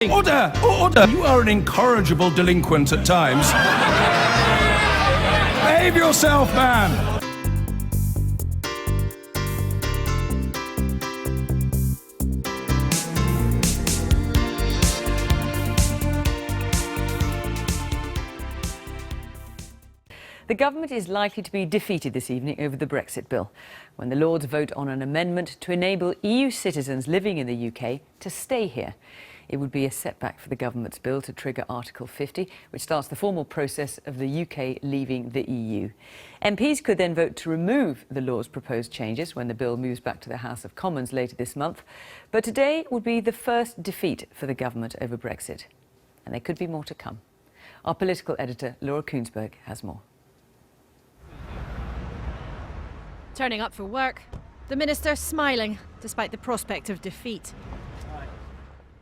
Order! Order! You are an incorrigible delinquent at times. Behave yourself, man! The government is likely to be defeated this evening over the Brexit bill, when the Lords vote on an amendment to enable EU citizens living in the UK to stay here. It would be a setback for the government's bill to trigger Article 50, which starts the formal process of the UK leaving the EU. MPs could then vote to remove the law's proposed changes when the bill moves back to the House of Commons later this month. But today would be the first defeat for the government over Brexit. And there could be more to come. Our political editor, Laura Koonsberg, has more. Turning up for work, the minister smiling despite the prospect of defeat.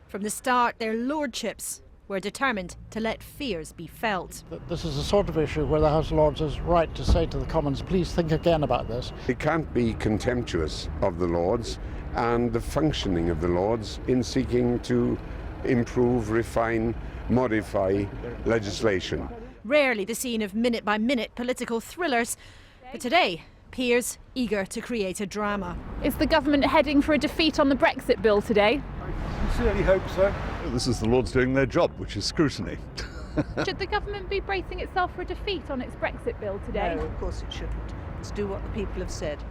From the start, their lordships were determined to let fears be felt. This is the sort of issue where the House of Lords is right to say to the Commons, please think again about this. It can't be contemptuous of the Lords and the functioning of the Lords in seeking to improve, refine, modify legislation. Rarely the scene of minute-by-minute political thrillers, but today, peers eager to create a drama. Is the government heading for a defeat on the Brexit bill today? I sincerely hope so. This is the Lords doing their job, which is scrutiny. Should the government be bracing itself for a defeat on its Brexit bill today? No, of course it shouldn't. Let's do what the people have said.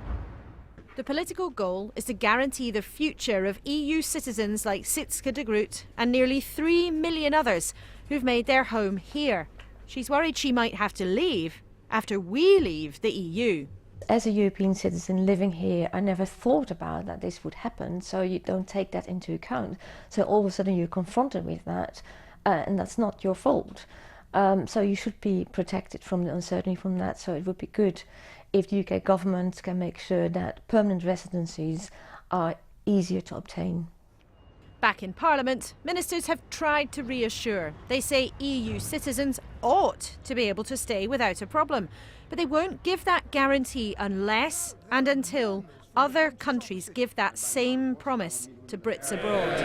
The political goal is to guarantee the future of EU citizens like Sietske de Groot and nearly 3 million others who've made their home here. She's worried she might have to leave after we leave the EU. As a European citizen living here, I never thought about that this would happen, so you don't take that into account. So all of a sudden you're confronted with that, and that's not your fault. So you should be protected from the uncertainty from that. So it would be good if the UK government can make sure that permanent residencies are easier to obtain. Back in Parliament, ministers have tried to reassure. They say EU citizens ought to be able to stay without a problem. But they won't give that guarantee unless and until other countries give that same promise to Brits abroad.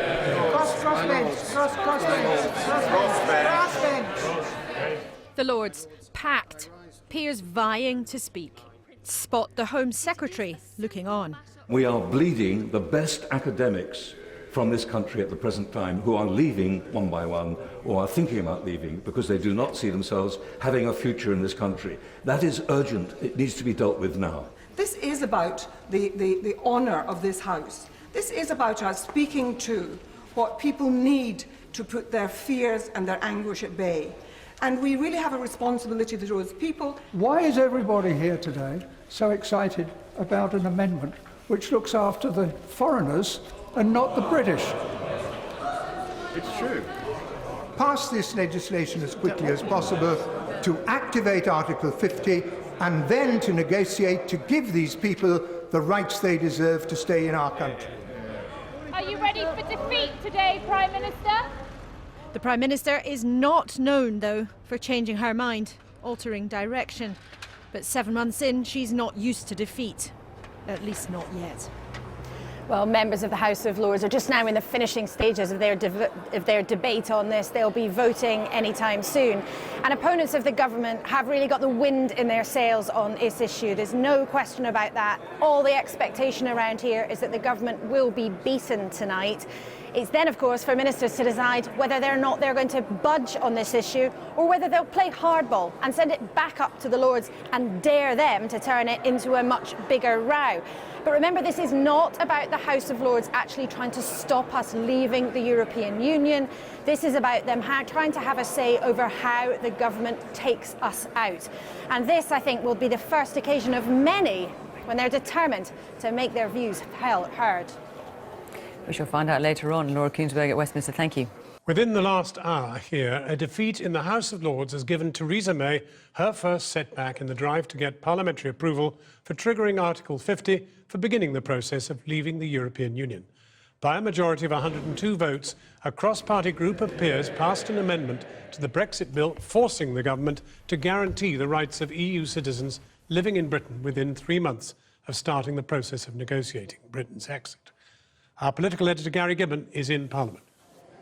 The Lords packed, peers vying to speak. Spot the Home Secretary looking on. We are bleeding the best academics from this country at the present time who are leaving one by one or are thinking about leaving because they do not see themselves having a future in this country. That is urgent. It needs to be dealt with now. This is about the honour of this House. This is about us speaking to what people need to put their fears and their anguish at bay. And we really have a responsibility to those people. Why is everybody here today so excited about an amendment which looks after the foreigners and not the British? It's true. Pass this legislation as quickly as possible to activate Article 50 and then to negotiate to give these people the rights they deserve to stay in our country. Are you ready for defeat today, Prime Minister? The Prime Minister is not known, though, for changing her mind, altering direction. But 7 months in, she's not used to defeat. At least not yet. Well, members of the House of Lords are just now in the finishing stages of their debate on this. They'll be voting anytime soon. And opponents of the government have really got the wind in their sails on this issue. There's no question about that. All the expectation around here is that the government will be beaten tonight. It's then, of course, for ministers to decide whether or not they're going to budge on this issue or whether they'll play hardball and send it back up to the Lords and dare them to turn it into a much bigger row. But remember, this is not about the House of Lords actually trying to stop us leaving the European Union. This is about them trying to have a say over how the government takes us out. And this, I think, will be the first occasion of many when they're determined to make their views heard. We shall find out later on. Laura Koonsberg at Westminster, thank you. Within the last hour here, a defeat in the House of Lords has given Theresa May her first setback in the drive to get parliamentary approval for triggering Article 50 for beginning the process of leaving the European Union. By a majority of 102 votes, a cross-party group of peers passed an amendment to the Brexit bill forcing the government to guarantee the rights of EU citizens living in Britain within 3 months of starting the process of negotiating Britain's exit. Our political editor, Gary Gibbon, is in Parliament.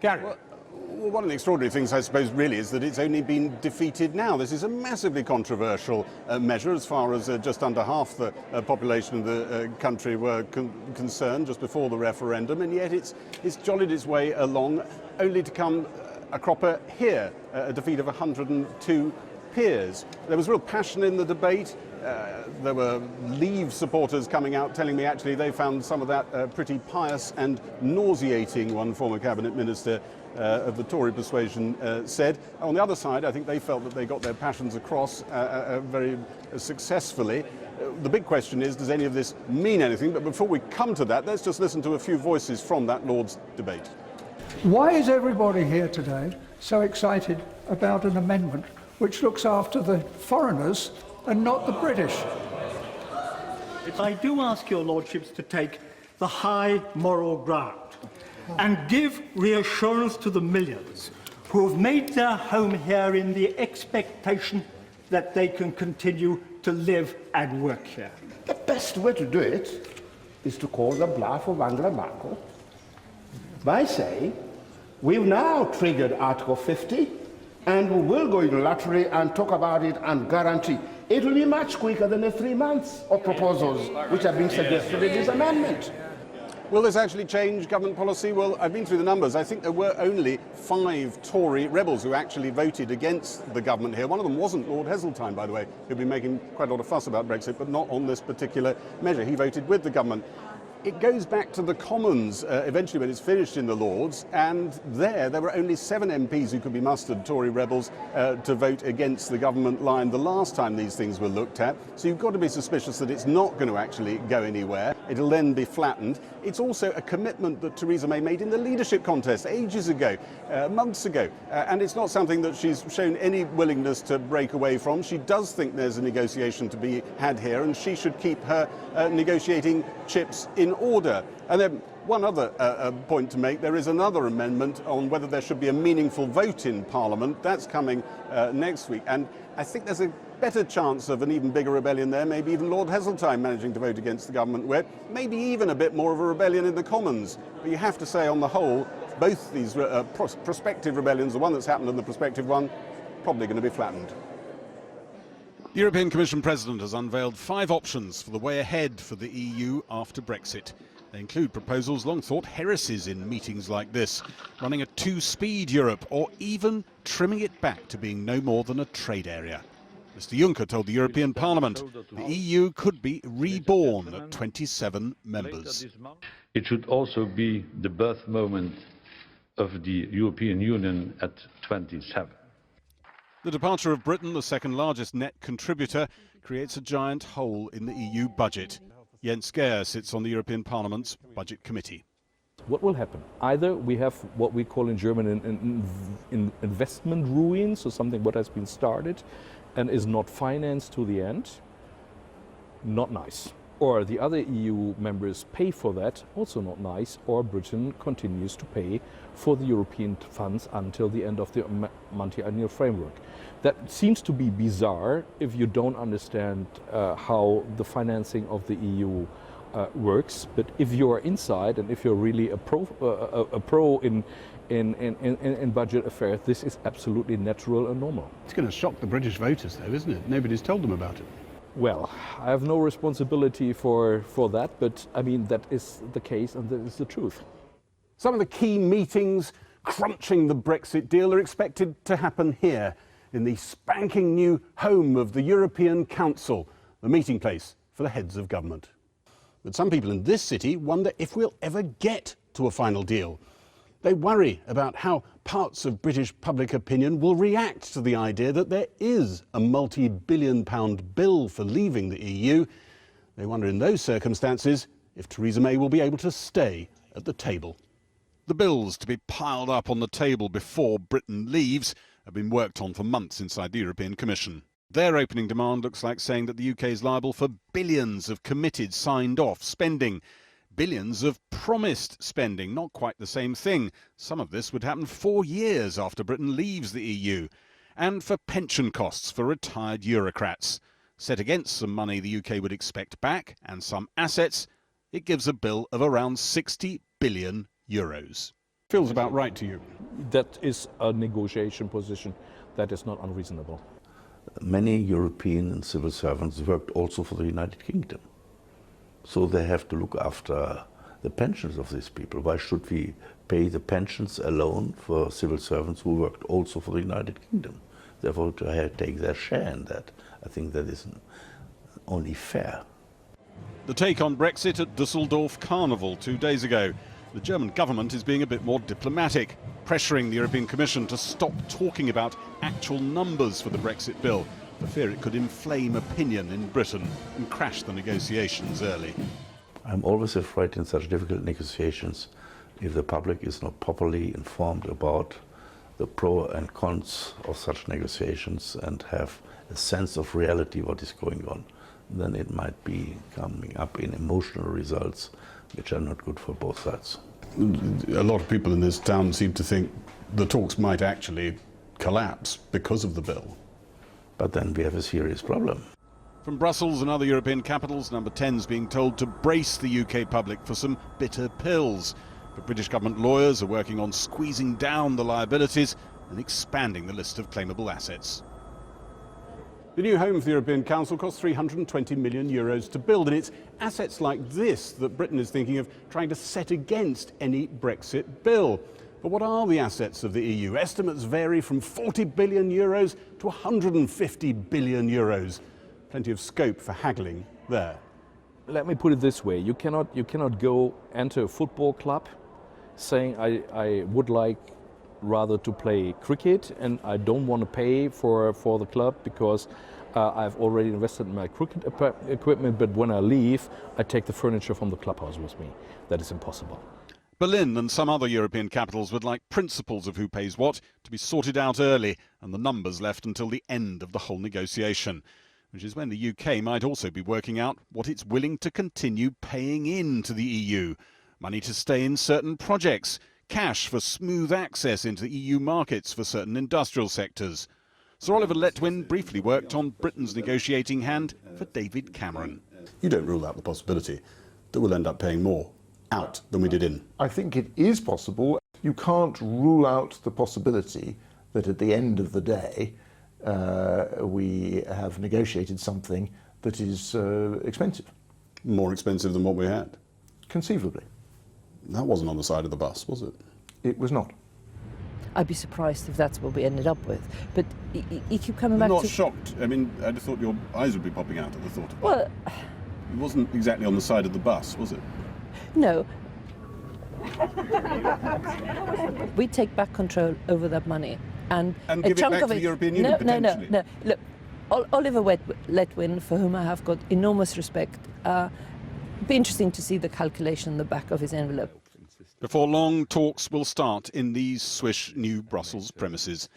Gary. Well, one of the extraordinary things, I suppose, really, is that it's only been defeated now. This is a massively controversial measure as far as just under half the population of the country were concerned just before the referendum, and yet it's jollied its way along, only to come a cropper here, a defeat of 102 peers. There was real passion in the debate. There were Leave supporters coming out telling me actually they found some of that pretty pious and nauseating, one former cabinet minister of the Tory persuasion said. On the other side, I think they felt that they got their passions across very successfully. The big question is, does any of this mean anything? But before we come to that, let's just listen to a few voices from that Lord's debate. Why is everybody here today so excited about an amendment which looks after the foreigners and not the British? I do ask your lordships to take the high moral ground and give reassurance to the millions who have made their home here in the expectation that they can continue to live and work here. The best way to do it is to call the bluff of Angela Merkel by saying, we've now triggered Article 50 and we will go unilaterally and talk about it and guarantee it will be much quicker than the 3 months of proposals which have been suggested in this amendment. Will this actually change government policy? Well, I've been through the numbers. I think there were only 5 Tory rebels who actually voted against the government here. One of them wasn't Lord Heseltine, by the way, who'd been making quite a lot of fuss about Brexit, but not on this particular measure. He voted with the government. It goes back to the Commons eventually when it's finished in the Lords, and there were only 7 MPs who could be mustered, Tory rebels, to vote against the government line the last time these things were looked at. So you've got to be suspicious that it's not going to actually go anywhere. It'll then be flattened. It's also a commitment that Theresa May made in the leadership contest ages ago, months ago, and it's not something that she's shown any willingness to break away from. She does think there's a negotiation to be had here, and she should keep her negotiating chips in order. And then one other point to make, there is another amendment on whether there should be a meaningful vote in Parliament. That's coming next week, and I think there's a better chance of an even bigger rebellion there, maybe even Lord Heseltine managing to vote against the government whip, maybe even a bit more of a rebellion in the Commons. But you have to say, on the whole, both these prospective rebellions, the one that's happened and the prospective one, probably going to be flattened. The European Commission President has unveiled 5 options for the way ahead for the EU after Brexit. They include proposals long thought heresies in meetings like this, running a 2-speed Europe, or even trimming it back to being no more than a trade area. Mr Juncker told the European Parliament the EU could be reborn at 27 members. It should also be the birth moment of the European Union at 27. The departure of Britain, the second largest net contributor, creates a giant hole in the EU budget. Jens Geier sits on the European Parliament's Budget Committee. What will happen? Either we have what we call in German an investment ruin, so something what has been started and is not financed to the end, not nice. Or the other EU members pay for that, also not nice, or Britain continues to pay for the European funds until the end of the multi-annual framework. That seems to be bizarre if you don't understand how the financing of the EU works, but if you are inside and if you're really a pro in budget affairs, this is absolutely natural and normal. It's going to shock the British voters though, isn't it? Nobody's told them about it. Well, I have no responsibility for that, but I mean, that is the case and that is the truth. Some of the key meetings crunching the Brexit deal are expected to happen here, in the spanking new home of the European Council, the meeting place for the heads of government. But some people in this city wonder if we'll ever get to a final deal. They worry about how parts of British public opinion will react to the idea that there is a multi-billion-pound bill for leaving the EU. They wonder in those circumstances if Theresa May will be able to stay at the table. The bills to be piled up on the table before Britain leaves have been worked on for months inside the European Commission. Their opening demand looks like saying that the UK is liable for billions of committed, signed-off spending. Billions of promised spending, not quite the same thing. Some of this would happen 4 years after Britain leaves the EU. And for pension costs for retired Eurocrats. Set against some money the UK would expect back and some assets, it gives a bill of around €60 billion. Feels about right to you. That is a negotiation position that is not unreasonable. Many European civil servants worked also for the United Kingdom. So they have to look after the pensions of these people. Why should we pay the pensions alone for civil servants who worked also for the United Kingdom? Therefore, to take their share in that, I think that is only fair. The take on Brexit at Dusseldorf Carnival 2 days ago. The German government is being a bit more diplomatic, pressuring the European Commission to stop talking about actual numbers for the Brexit bill, for fear it could inflame opinion in Britain and crash the negotiations early. I'm always afraid in such difficult negotiations if the public is not properly informed about the pros and cons of such negotiations and have a sense of reality what is going on, then it might be coming up in emotional results which are not good for both sides. A lot of people in this town seem to think the talks might actually collapse because of the bill. But then we have a serious problem. From Brussels and other European capitals, Number 10's being told to brace the UK public for some bitter pills. But British government lawyers are working on squeezing down the liabilities and expanding the list of claimable assets. The new home of the European Council costs €320 million to build, and it's assets like this that Britain is thinking of trying to set against any Brexit bill. But what are the assets of the EU? Estimates vary from €40 billion to €150 billion. Plenty of scope for haggling there. Let me put it this way: you cannot go enter a football club saying I would like rather to play cricket and I don't want to pay for the club because I've already invested in my cricket equipment, but when I leave I take the furniture from the clubhouse with me. That is impossible. Berlin and some other European capitals would like principles of who pays what to be sorted out early and the numbers left until the end of the whole negotiation, which is when the UK might also be working out what it's willing to continue paying in to the EU. Money to stay in certain projects, cash for smooth access into the EU markets for certain industrial sectors. Sir Oliver Letwin briefly worked on Britain's negotiating hand for David Cameron. You don't rule out the possibility that we'll end up paying more out than we did in. I think it is possible. You can't rule out the possibility that at the end of the day we have negotiated something that is expensive. More expensive than what we had? Conceivably. That wasn't on the side of the bus, was it? It was not. I'd be surprised if that's what we ended up with. But you keep coming back to... Not shocked. I mean, I just thought your eyes would be popping out at the thought of it. Well... It wasn't exactly on the side of the bus, was it? No. We take back control over that money. And give it back to the European Union, potentially? No. Look, Oliver Letwin, for whom I have got enormous respect, be interesting to see the calculation in the back of his envelope. Before long, talks will start in these swish new Brussels premises.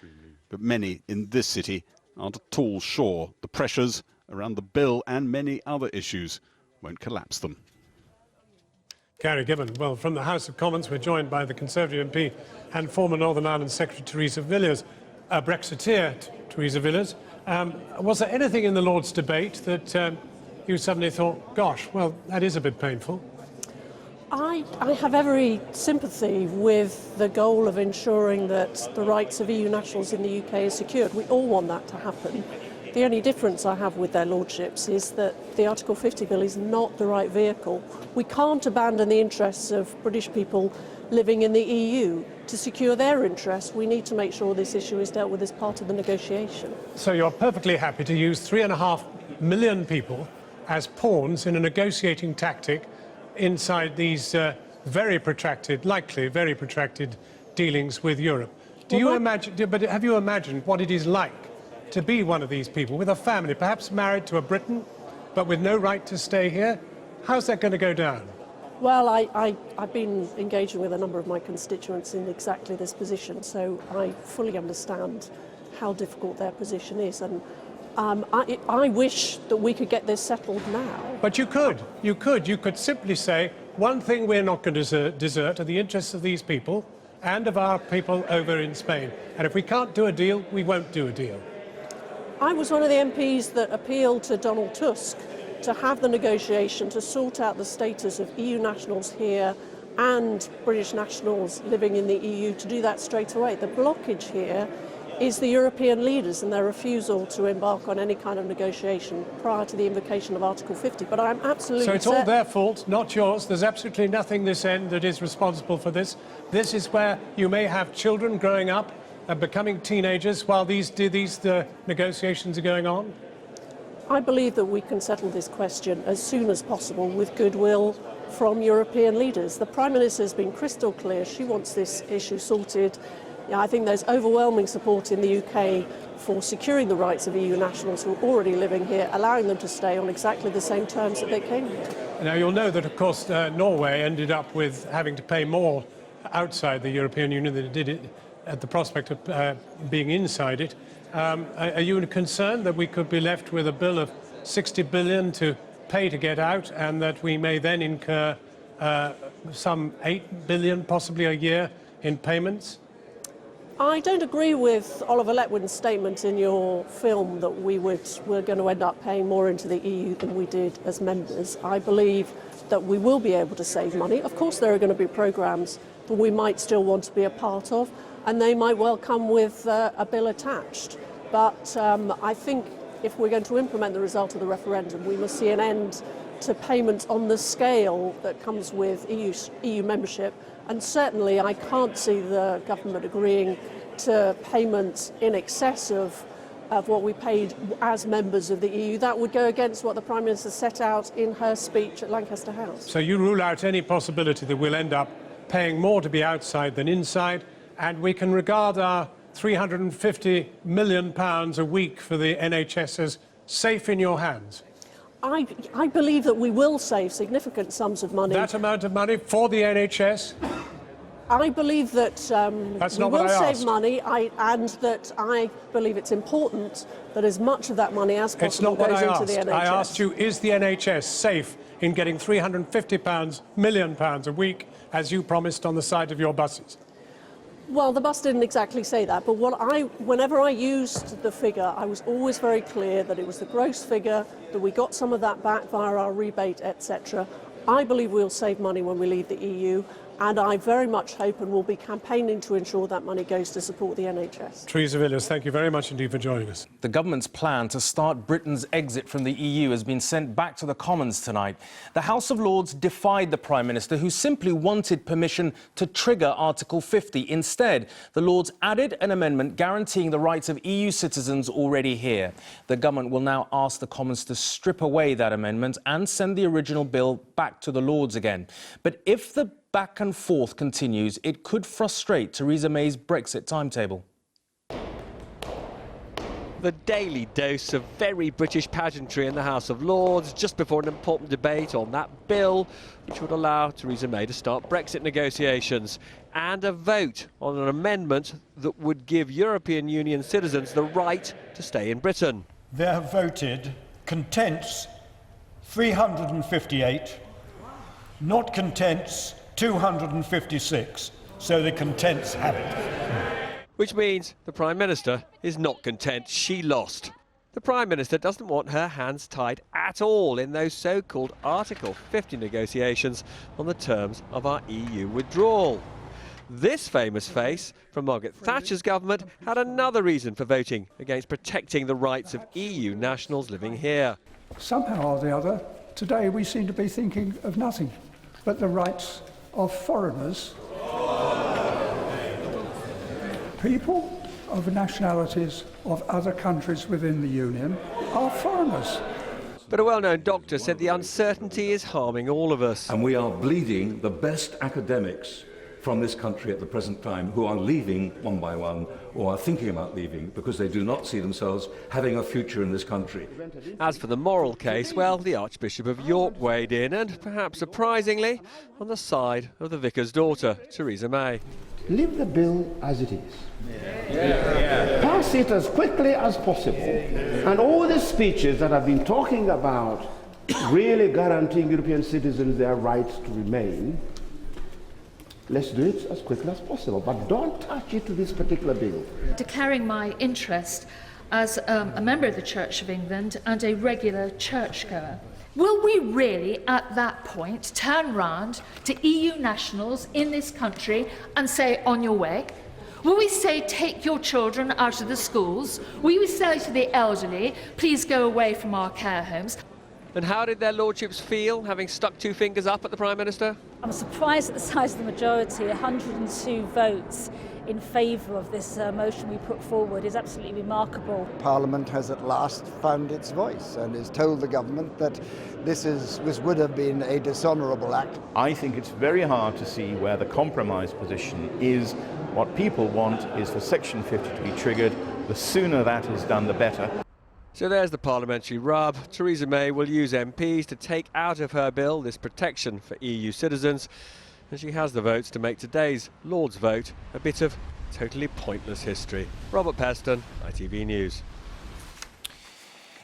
But many in this city aren't at all sure the pressures around the bill and many other issues won't collapse them. Gary Gibbon. Well, from the House of Commons, we're joined by the Conservative MP and former Northern Ireland Secretary Theresa Villiers, a Brexiteer, Theresa Villiers. Was there anything in the Lords' debate that you suddenly thought, gosh, well, that is a bit painful? I have every sympathy with the goal of ensuring that the rights of EU nationals in the UK are secured. We all want that to happen. The only difference I have with their lordships is that the Article 50 bill is not the right vehicle. We can't abandon the interests of British people living in the EU to secure their interests. We need to make sure this issue is dealt with as part of the negotiation. So you're perfectly happy to use 3.5 million people as pawns in a negotiating tactic inside these very protracted, likely very protracted dealings with Europe. But have you imagined what it is like to be one of these people with a family, perhaps married to a Briton, but with no right to stay here? How's that going to go down? Well, I've been engaging with a number of my constituents in exactly this position, so I fully understand how difficult their position is, and I wish that we could get this settled now. But you could. You could simply say, one thing we're not going to desert are the interests of these people and of our people over in Spain. And if we can't do a deal, we won't do a deal. I was one of the MPs that appealed to Donald Tusk to have the negotiation to sort out the status of EU nationals here and British nationals living in the EU to do that straight away. The blockage here is the European leaders and their refusal to embark on any kind of negotiation prior to the invocation of Article 50. But I'm absolutely So it's all their fault, not yours. There's absolutely nothing this end that is responsible for this. This is where you may have children growing up and becoming teenagers while these negotiations are going on. I believe that we can settle this question as soon as possible with goodwill from European leaders. The Prime Minister has been crystal clear. She wants this issue sorted. I think there's overwhelming support in the UK for securing the rights of EU nationals who are already living here, allowing them to stay on exactly the same terms that they came here. Now, you'll know that, of course, Norway ended up with having to pay more outside the European Union than it did at the prospect of being inside it. Are you concerned that we could be left with a bill of 60 billion to pay to get out, and that we may then incur some 8 billion possibly a year in payments? I don't agree with Oliver Letwin's statement in your film that we're going to end up paying more into the EU than we did as members. I believe that we will be able to save money. Of course, there are going to be programmes that we might still want to be a part of, and they might well come with a bill attached. But I think if we're going to implement the result of the referendum, we must see an end to payments on the scale that comes with EU membership. And certainly I can't see the government agreeing to payments in excess of what we paid as members of the EU. That would go against what the Prime Minister set out in her speech at Lancaster House. So you rule out any possibility that we'll end up paying more to be outside than inside, and we can regard our £350 million a week for the NHS as safe in your hands? I believe that we will save significant sums of money. That amount of money for the NHS? I believe that we will save money, and that I believe it's important that as much of that money as possible goes into the NHS. I asked you, is the NHS safe in getting £350 million a week, as you promised on the side of your buses? Well, the bus didn't exactly say that, but whenever I used the figure, I was always very clear that it was the gross figure, that we got some of that back via our rebate, etc. I believe we'll save money when we leave the EU, and I very much hope and will be campaigning to ensure that money goes to support the NHS. Teresa Villiers, thank you very much indeed for joining us. The government's plan to start Britain's exit from the EU has been sent back to the Commons tonight. The House of Lords defied the Prime Minister, who simply wanted permission to trigger Article 50. Instead, the Lords added an amendment guaranteeing the rights of EU citizens already here. The government will now ask the Commons to strip away that amendment and send the original bill back to the Lords again. But if the back and forth continues, it could frustrate Theresa May's Brexit timetable. The daily dose of very British pageantry in the House of Lords just before an important debate on that bill which would allow Theresa May to start Brexit negotiations, and a vote on an amendment that would give European Union citizens the right to stay in Britain. They have voted contents 358, not contents 256, so the contents have it. Which means the Prime Minister is not content. She lost. The Prime Minister doesn't want her hands tied at all in those so-called Article 50 negotiations on the terms of our EU withdrawal. This famous face from Margaret Thatcher's government had another reason for voting against protecting the rights of EU nationals living here. Somehow or the other, today we seem to be thinking of nothing but the rights of foreigners, people of nationalities of other countries within the Union are foreigners. But a well-known doctor said the uncertainty is harming all of us. And we are bleeding the best academics from this country at the present time, who are leaving one by one, or are thinking about leaving, because they do not see themselves having a future in this country. As for the moral case, well, the Archbishop of York weighed in, and perhaps surprisingly, on the side of the vicar's daughter, Theresa May. Leave the bill as it is. Pass it as quickly as possible. And all the speeches that have been talking about really guaranteeing European citizens their rights to remain, let's do it as quickly as possible, but don't touch it to this particular bill. Declaring my interest as a member of the Church of England and a regular churchgoer, Will we really, at that point, turn round to EU nationals in this country and say, on your way? Will we say, take your children out of the schools? Will we say to the elderly, please go away from our care homes? And how did their lordships feel, having stuck two fingers up at the Prime Minister? I'm surprised at the size of the majority. 102 votes in favour of this motion we put forward is absolutely remarkable. Parliament has at last found its voice and has told the government that this would have been a dishonourable act. I think it's very hard to see where the compromise position is. What people want is for Section 50 to be triggered. The sooner that is done, the better. So there's the parliamentary rub. Theresa May will use MPs to take out of her bill this protection for EU citizens, and she has the votes to make today's Lord's vote a bit of totally pointless history. Robert Peston, ITV News.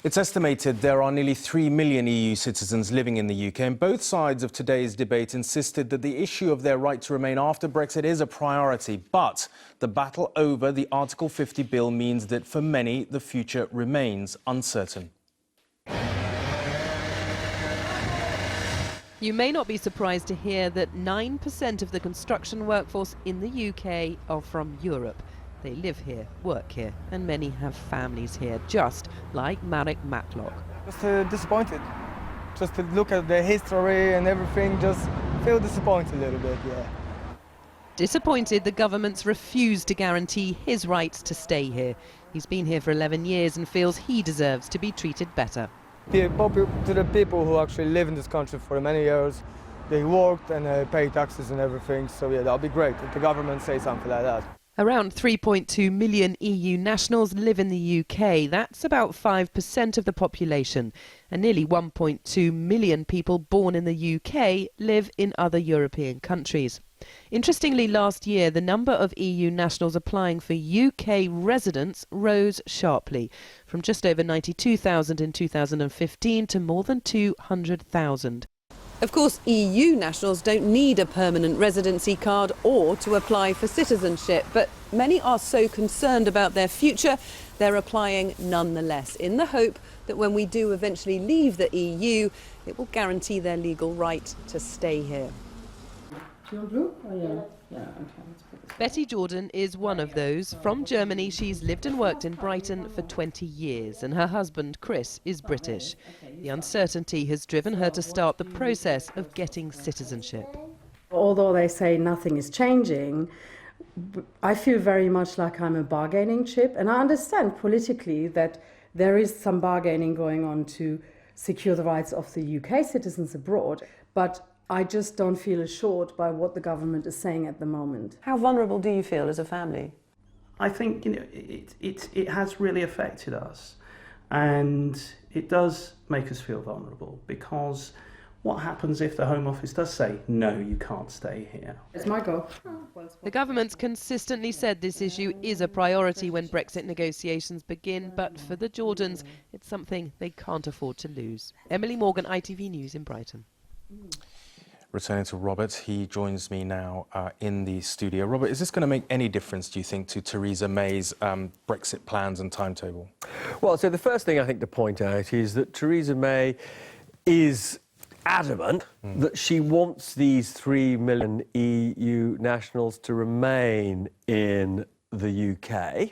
It's estimated there are nearly 3 million EU citizens living in the UK, and both sides of today's debate insisted that the issue of their right to remain after Brexit is a priority. But the battle over the Article 50 bill means that for many, the future remains uncertain. You may not be surprised to hear that 9% of the construction workforce in the UK are from Europe. They live here, work here, and many have families here, just like Marek Matlock. Just disappointed. Just to look at the history and everything, just feel disappointed a little bit, yeah. Disappointed the government's refused to guarantee his rights to stay here. He's been here for 11 years and feels he deserves to be treated better. To the people who actually live in this country for many years, they worked and paid taxes and everything, so yeah, that'll be great if the government says something like that. Around 3.2 million EU nationals live in the UK. That's about 5% of the population. And nearly 1.2 million people born in the UK live in other European countries. Interestingly, last year, the number of EU nationals applying for UK residence rose sharply, from just over 92,000 in 2015 to more than 200,000. Of course, EU nationals don't need a permanent residency card or to apply for citizenship, but many are so concerned about their future, they're applying nonetheless, in the hope that when we do eventually leave the EU, it will guarantee their legal right to stay here. Do you want blue? Oh, yeah. Yeah, okay. Betty Jordan is one of those. From Germany, she's lived and worked in Brighton for 20 years, and her husband, Chris, is British. The uncertainty has driven her to start the process of getting citizenship. Although they say nothing is changing, I feel very much like I'm a bargaining chip, and I understand politically that there is some bargaining going on to secure the rights of the UK citizens abroad, but I just don't feel assured by what the government is saying at the moment. How vulnerable do you feel as a family? I think it has really affected us, and it does make us feel vulnerable, because what happens if the Home Office does say, no, you can't stay here? It's my go. The government's consistently said this issue is a priority when Brexit negotiations begin, but for the Jordans, it's something they can't afford to lose. Emily Morgan, ITV News in Brighton. Returning to Robert, he joins me now in the studio. Robert, is this going to make any difference, do you think, to Theresa May's Brexit plans and timetable? Well, so the first thing I think to point out is that Theresa May is adamant that she wants these 3 million EU nationals to remain in the UK.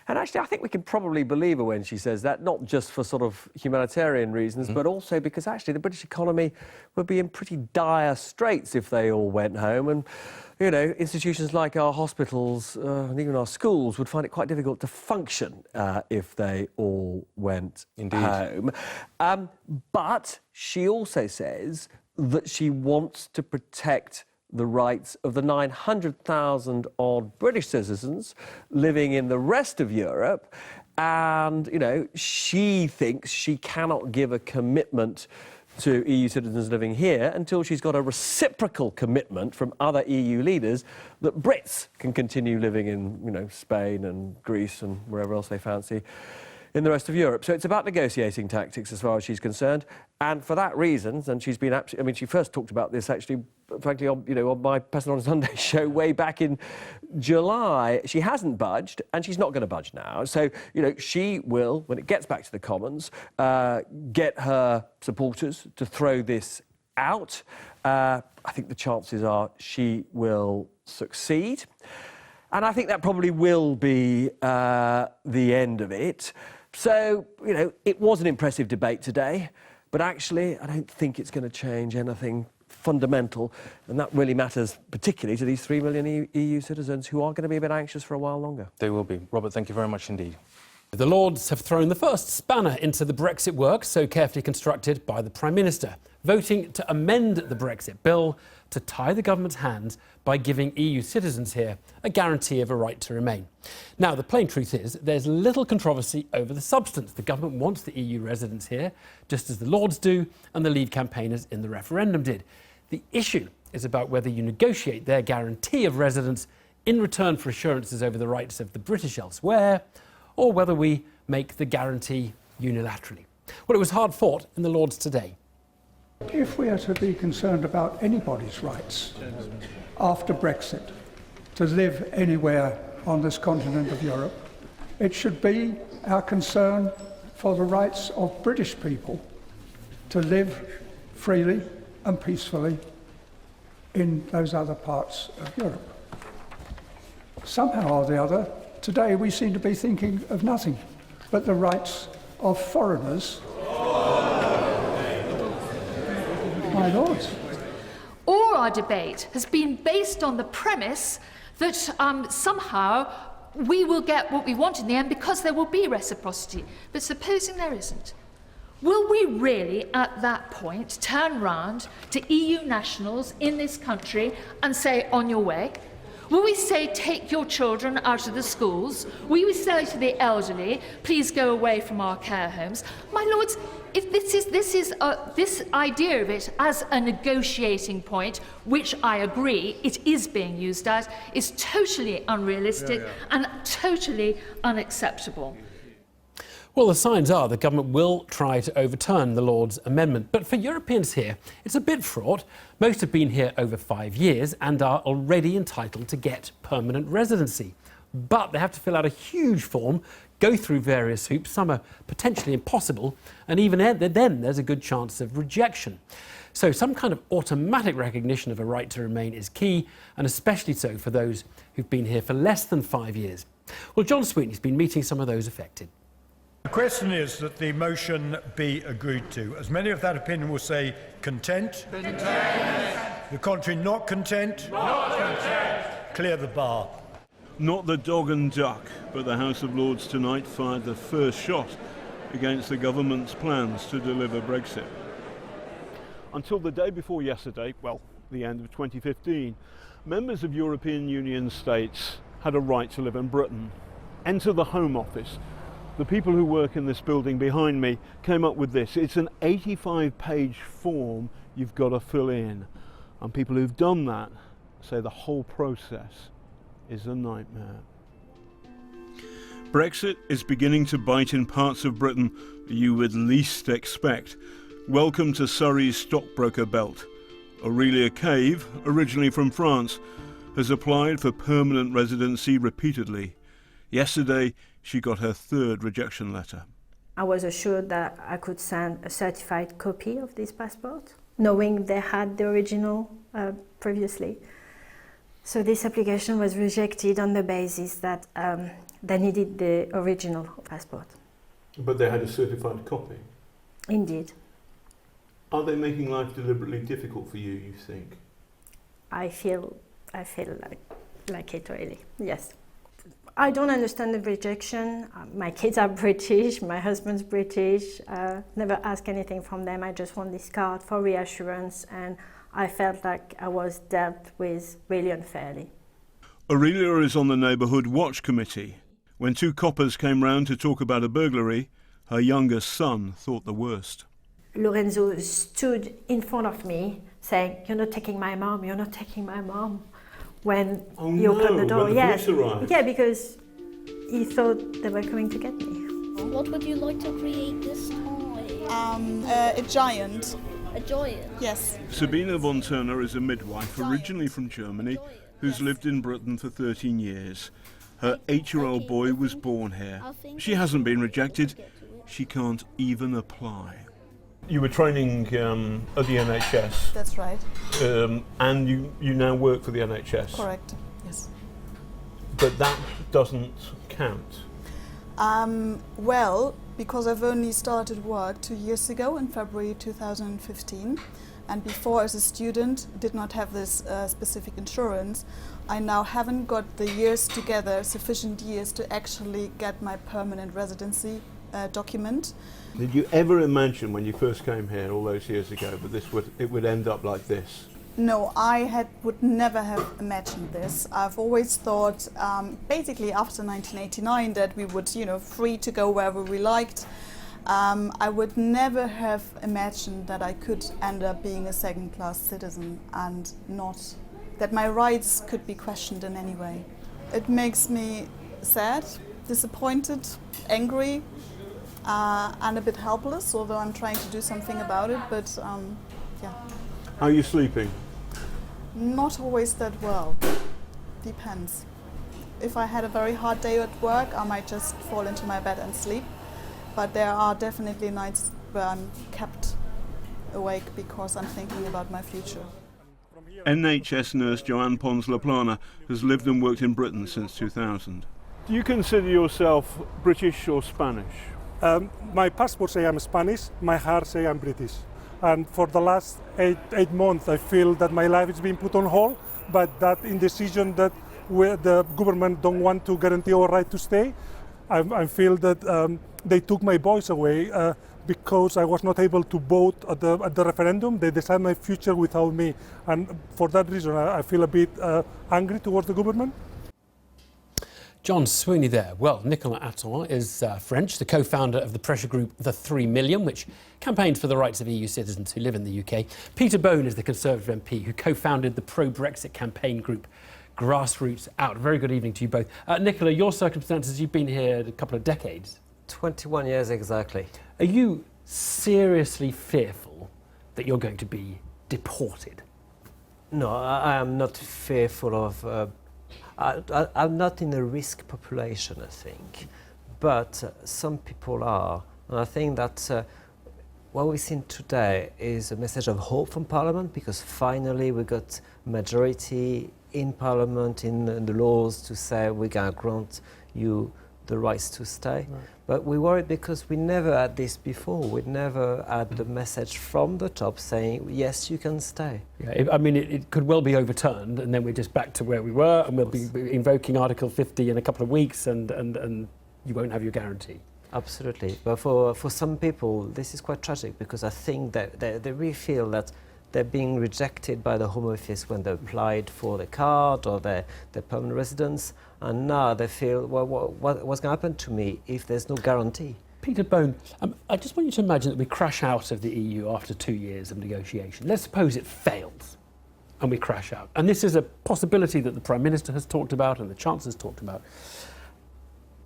And actually, I think we can probably believe her when she says that, not just for sort of humanitarian reasons, but also because actually the British economy would be in pretty dire straits if they all went home. And, you know, institutions like our hospitals and even our schools would find it quite difficult to function if they all went home. But she also says that she wants to protect the rights of the 900,000 odd British citizens living in the rest of Europe. And, you know, she thinks she cannot give a commitment to EU citizens living here until she's got a reciprocal commitment from other EU leaders that Brits can continue living in, you know, Spain and Greece and wherever else they fancy in the rest of Europe. So it's about negotiating tactics as far as she's concerned. And for that reason, and she's been absolutely, I mean, she first talked about this actually, frankly, on, on my Person on Sunday show way back in July. She hasn't budged, and she's not going to budge now. So, she will, when it gets back to the Commons, get her supporters to throw this out. I think the chances are she will succeed. And I think that probably will be the end of it. So, it was an impressive debate today, but actually I don't think it's going to change anything fundamental, and that really matters particularly to these 3 million EU citizens who are going to be a bit anxious for a while longer. They will be. Robert, thank you very much indeed. The Lords have thrown the first spanner into the Brexit work so carefully constructed by the Prime Minister, voting to amend the Brexit bill to tie the government's hands by giving EU citizens here a guarantee of a right to remain. Now, the plain truth is there's little controversy over the substance. The government wants the EU residents here, just as the Lords do and the Leave campaigners in the referendum did. The issue is about whether you negotiate their guarantee of residence in return for assurances over the rights of the British elsewhere, or whether we make the guarantee unilaterally. Well, it was hard fought in the Lords today. If we are to be concerned about anybody's rights after Brexit to live anywhere on this continent of Europe, it should be our concern for the rights of British people to live freely and peacefully in those other parts of Europe. Somehow or the other, today we seem to be thinking of nothing but the rights of foreigners. My lords. All our debate has been based on the premise that somehow we will get what we want in the end because there will be reciprocity. But supposing there isn't, will we really at that point turn round to EU nationals in this country and say, on your way? Will we say, take your children out of the schools? Will we say to the elderly, please go away from our care homes? My lords, if this idea of it as a negotiating point, which I agree it is being used as, is totally unrealistic and totally unacceptable. Well, the signs are the government will try to overturn the Lords' amendment. But for Europeans here, it's a bit fraught. Most have been here over 5 years and are already entitled to get permanent residency. But they have to fill out a huge form, go through various hoops, some are potentially impossible, and even then there's a good chance of rejection. So some kind of automatic recognition of a right to remain is key, and especially so for those who've been here for less than 5 years. Well, John Sweetney's been meeting some of those affected. The question is that the motion be agreed to. As many of that opinion will say content. Content. The contrary, not content. Not content. Clear the bar. Not the dog and duck, but the House of Lords tonight fired the first shot against the government's plans to deliver Brexit. Until the day before yesterday, well, the end of 2015, members of European Union states had a right to live in Britain. Enter the Home Office. The people who work in this building behind me came up with this. It's an 85-page form you've got to fill in. And people who've done that say the whole process is a nightmare. Brexit is beginning to bite in parts of Britain you would least expect. Welcome to Surrey's stockbroker belt. Aurelia Cave, originally from France, has applied for permanent residency repeatedly. Yesterday, she got her third rejection letter. I was assured that I could send a certified copy of this passport, knowing they had the original previously. So this application was rejected on the basis that they needed the original passport. But they had a certified copy? Indeed. Are they making life deliberately difficult for you, you think? I feel like it really, yes. I don't understand the rejection. My kids are British, my husband's British. Never ask anything from them. I just want this card for reassurance, and I felt like I was dealt with really unfairly. Aurelia is on the Neighbourhood Watch Committee. When two coppers came round to talk about a burglary, her youngest son thought the worst. Lorenzo stood in front of me saying, "You're not taking my mom, you're not taking my mom." When he opened the door, when the police arrived. Yeah, because he thought they were coming to get me. What would you like to create this time? A giant. A giant? Yes. Sabina von Turner is a midwife, originally from Germany, who's lived in Britain for 13 years. Her 8-year-old boy was born here. She hasn't been rejected. She can't even apply. You were training at the NHS. That's right. And you now work for the NHS. Correct, yes. But that doesn't count. Well, because I've only started work 2 years ago in February 2015, and before as a student did not have this specific insurance, I now haven't got the years together, sufficient years to actually get my permanent residency document. Did you ever imagine when you first came here all those years ago that it would end up like this? No, I would never have imagined this. I've always thought, basically after 1989, that we would, free to go wherever we liked. I would never have imagined that I could end up being a second-class citizen and not that my rights could be questioned in any way. It makes me sad, disappointed, angry, and a bit helpless, although I'm trying to do something about it, but yeah. How are you sleeping? Not always that well. Depends. If I had a very hard day at work, I might just fall into my bed and sleep. But there are definitely nights where I'm kept awake because I'm thinking about my future. NHS nurse Joanne Pons Laplana has lived and worked in Britain since 2000. Do you consider yourself British or Spanish? My passport say I'm Spanish, my heart say I'm British. And for the last eight months, I feel that my life is being put on hold, but that indecision that the government don't want to guarantee our right to stay. I feel that they took my voice away because I was not able to vote at the referendum. They decided my future without me. And for that reason, I feel a bit angry towards the government. John Sweeney there. Well, Nicolas Attard is French, the co-founder of the pressure group The 3 Million, which campaigns for the rights of EU citizens who live in the UK. Peter Bone is the Conservative MP who co-founded the pro-Brexit campaign group Grassroots Out. Very good evening to you both. Nicola, your circumstances, you've been here a couple of decades. 21 years exactly. Are you seriously fearful that you're going to be deported? No, I am not fearful of... I'm not in a risk population, I think, but some people are. And I think that what we've seen today is a message of hope from Parliament, because finally we got majority in Parliament in the laws to say we're going to grant you the rights to stay. Right. But we worried because we never had this before. We never had the message from the top saying, yes, you can stay. Yeah, I mean, it could well be overturned, and then we're just back to where we were, and we'll be invoking Article 50 in a couple of weeks, and you won't have your guarantee. Absolutely. But for some people, this is quite tragic, because I think that they really feel that they're being rejected by the Home Office when they applied for the card or their permanent residence, and now they feel, well, what's going to happen to me if there's no guarantee? Peter Bone, I just want you to imagine that we crash out of the EU after 2 years of negotiation. Let's suppose it fails and we crash out. And this is a possibility that the Prime Minister has talked about and the Chancellor's talked about.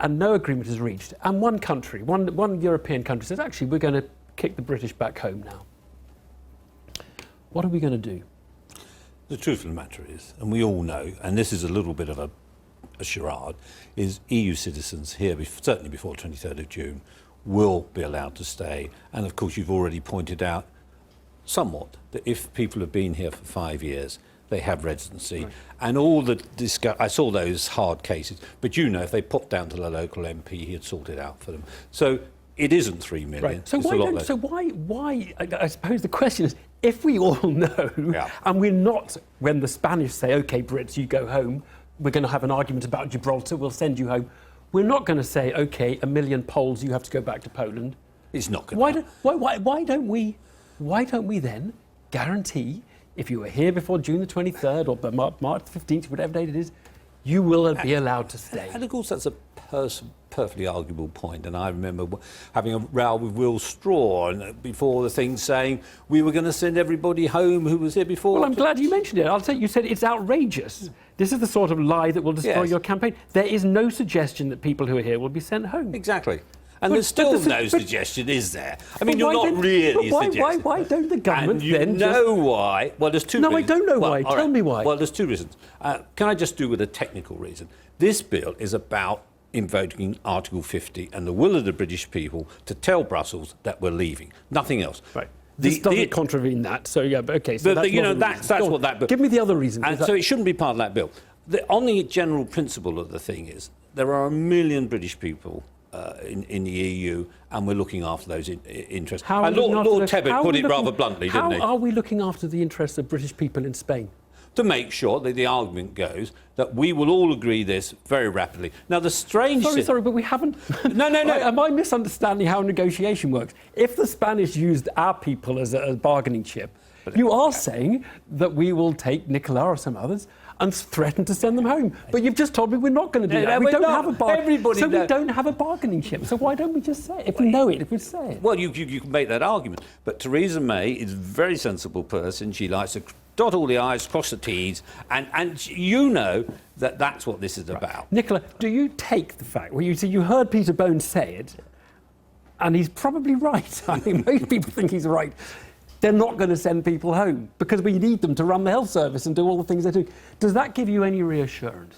And no agreement is reached. And one country, one European country says, actually, we're going to kick the British back home now. What are we going to do? The truth of the matter is, and we all know, and this is a little bit of a charade, is EU citizens here, certainly before 23rd of June, will be allowed to stay. And of course, you've already pointed out somewhat that if people have been here for 5 years, they have residency. Right. And all the I saw those hard cases, but if they popped down to the local MP, he'd sort it out for them. So it isn't 3 million. Right. So why? I suppose the question is, if we all know, and we're not, when the Spanish say, OK, Brits, you go home, we're going to have an argument about Gibraltar, we'll send you home. We're not going to say, OK, 1 million Poles, you have to go back to Poland. It's not going to why don't we then guarantee, if you were here before June the 23rd or March the 15th, whatever date it is, you will be allowed to stay. And of course, that's a perfectly arguable point. And I remember having a row with Will Straw before the thing saying we were going to send everybody home who was here before. Well, I'm glad you mentioned it. I'll tell you said it's outrageous. This is the sort of lie that will destroy your campaign. There is no suggestion that people who are here will be sent home. Exactly. And there's still no suggestion, is there? I mean, you're not really suggesting. Why don't the government and you know why? Well, there's two reasons. No, I don't know why. Well, Tell me why. Well, there's two reasons. Can I just do with a technical reason? This bill is about invoking Article 50 and the will of the British people to tell Brussels that we're leaving. Nothing else. Right. This doesn't contravene that. So yeah, but okay. So that's what that bill. Give me the other reason. And so it shouldn't be part of that bill. On the general principle of the thing is, there are 1 million British people in the EU, and we're looking after those interests. And Lord Tebbit put it rather bluntly, didn't he? How are we looking after the interests of British people in Spain? To make sure that the argument goes that we will all agree this very rapidly. Now, the strange... Sorry, but we haven't... No. Am I misunderstanding how negotiation works? If the Spanish used our people as a bargaining chip, you are saying that we will take Nicola or some others and threaten to send them home. But you've just told me we're not going to do that. We don't have a we don't have a bargaining chip. So why don't we just say it? If we know it, if we say it. Well, you can make that argument. But Theresa May is a very sensible person. She likes to dot all the I's, cross the T's, and you know that that's what this is about. Nicola, do you take the fact, you heard Peter Bone say it, and he's probably right. I think most people think he's right. They're not going to send people home because we need them to run the health service and do all the things they do. Does that give you any reassurance?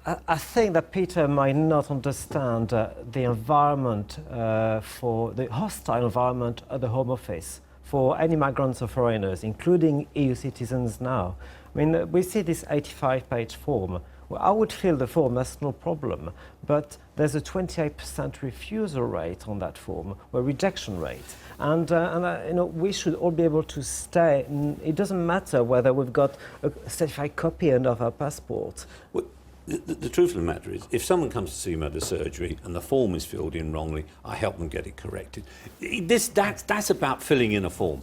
I think that Peter might not understand the environment for the hostile environment at the Home Office for any migrants or foreigners, including EU citizens now. I mean, we see this 85-page form. Well, I would fill the form, that's no problem, but there's a 28% refusal rate on that form, or rejection rate. And we should all be able to stay. It doesn't matter whether we've got a certified copy of our passport. Well, the truth of the matter is, if someone comes to see me at the surgery and the form is filled in wrongly, I help them get it corrected. That's about filling in a form.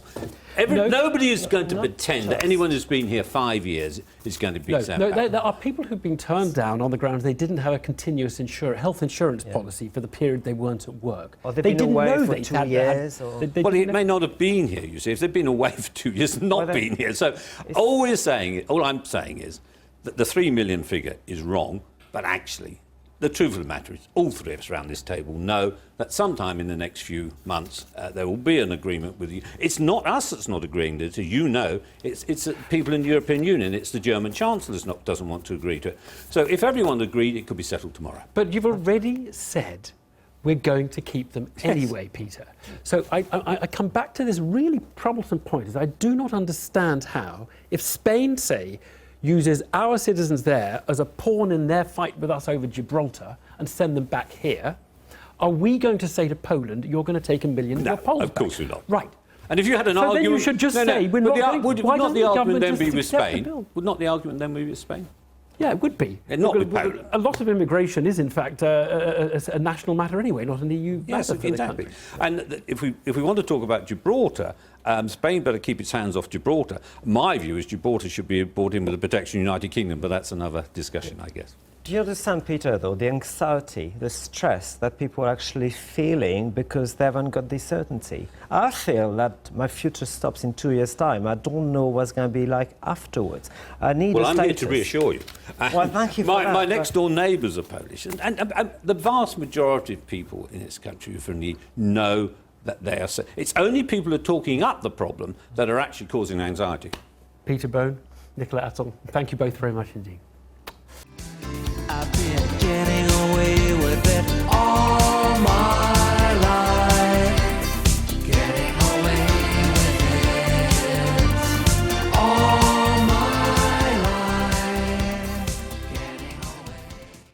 Nobody is going to pretend that anyone who's been here 5 years is going to be sent back. There are people who've been turned down on the grounds they didn't have a continuous health insurance policy for the period they weren't at work. Or they didn't know for 2 years. Well, it may not have been here, you see. If they've been away for 2 years and not been here. So all I'm saying is, that the 3 million figure is wrong, but actually, the truth of the matter is, all three of us around this table know that sometime in the next few months there will be an agreement with you. It's not us that's not agreeing to it, as you know. It's people in the European Union. It's the German Chancellor that doesn't want to agree to it. So if everyone agreed, it could be settled tomorrow. But you've already said we're going to keep them anyway, Peter. So I come back to this really troublesome point, is I do not understand how, if Spain, say, uses our citizens there as a pawn in their fight with us over Gibraltar and send them back here, are we going to say to Poland, you're going to take 1 million of your Poles back? Of course we're not. Right. And if you had an argument... then you should just say, we're not going to... Would not the argument then be with Spain? Would not the argument then be with Spain? Yeah, it would be. Not with Poland. A lot of immigration is, in fact, a national matter anyway, not an EU matter for the country. And if we want to talk about Gibraltar, Spain better keep its hands off Gibraltar. My view is Gibraltar should be brought in with the protection of the United Kingdom, but that's another discussion, I guess. Do you understand, Peter, though, the anxiety, the stress that people are actually feeling because they haven't got this certainty? I feel that my future stops in 2 years' time. I don't know what's going to be like afterwards. I need I'm here to reassure you. Well, thank you for that. My next-door neighbours are Polish, and the vast majority of people in this country who are from the EU know that they are... It's only people who are talking up the problem that are actually causing anxiety. Peter Bone, Nicola Attal, thank you both very much indeed.